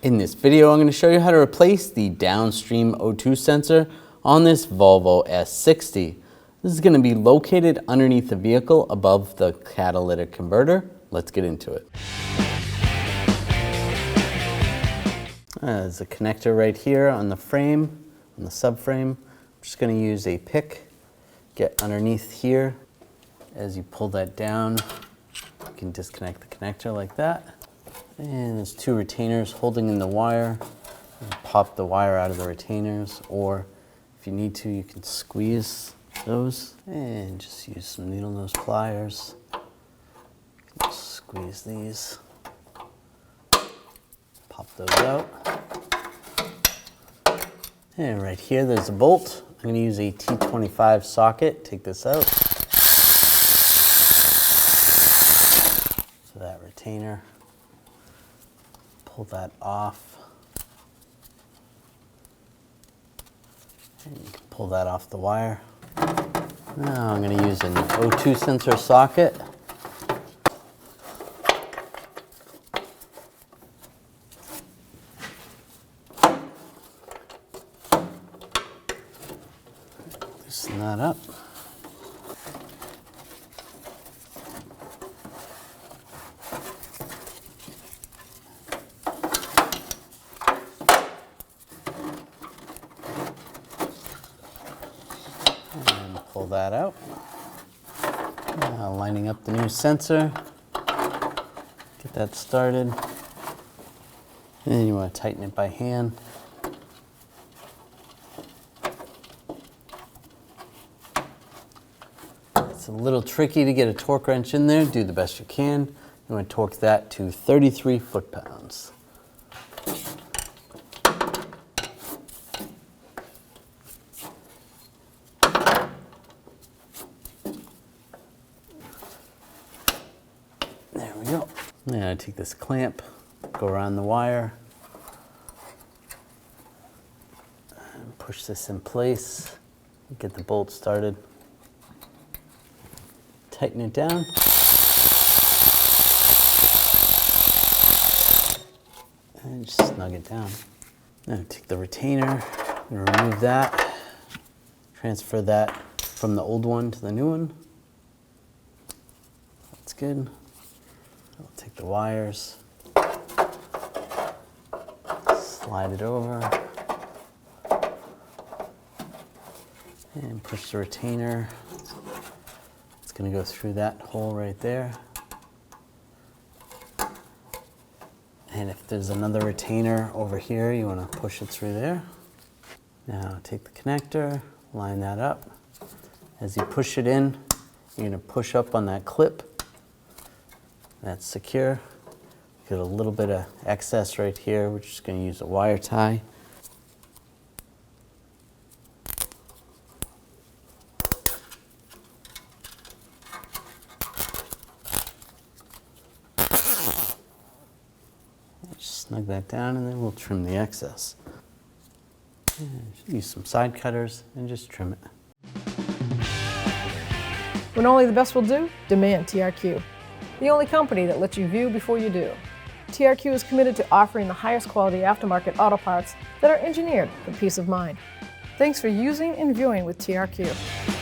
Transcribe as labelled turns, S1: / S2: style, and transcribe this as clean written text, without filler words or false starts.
S1: In this video, I'm going to show you how to replace the downstream O2 sensor on this Volvo S60. This is going to be located underneath the vehicle above the catalytic converter. Let's get into it. There's a connector right here on the frame, on the subframe. I'm just going to use a pick, get underneath here. As you pull that down, you can disconnect the connector like that. And there's two retainers holding in the wire. You can pop the wire out of the retainers, or if you need to, you can squeeze those and just use some needle nose pliers. Just squeeze these, pop those out. And right here, there's a bolt. I'm going to use a T25 socket. Take this out. So that retainer. Pull that off, and you can pull that off the wire. Now I'm going to use an O2 sensor socket. Loosen that up. Pull that out. Now lining up the new sensor. Get that started. And you want to tighten it by hand. It's a little tricky to get a torque wrench in there. Do the best you can. You want to torque that to 33 foot-pounds. There we go. Now I take this clamp, go around the wire, and push this in place, get the bolt started, tighten it down, and just snug it down. Now take the retainer, remove that, transfer that from the old one to the new one. That's good. I'll take the wires, slide it over, and push the retainer. It's going to go through that hole right there. And if there's another retainer over here, you want to push it through there. Now take the connector, line that up. As you push it in, you're going to push up on that clip. That's secure. Get a little bit of excess right here. We're just going to use a wire tie. Just snug that down, and then we'll trim the excess. And use some side cutters and just trim it.
S2: When only the best will do, demand TRQ. The only company that lets you view before you do. TRQ is committed to offering the highest quality aftermarket auto parts that are engineered for peace of mind. Thanks for using and viewing with TRQ.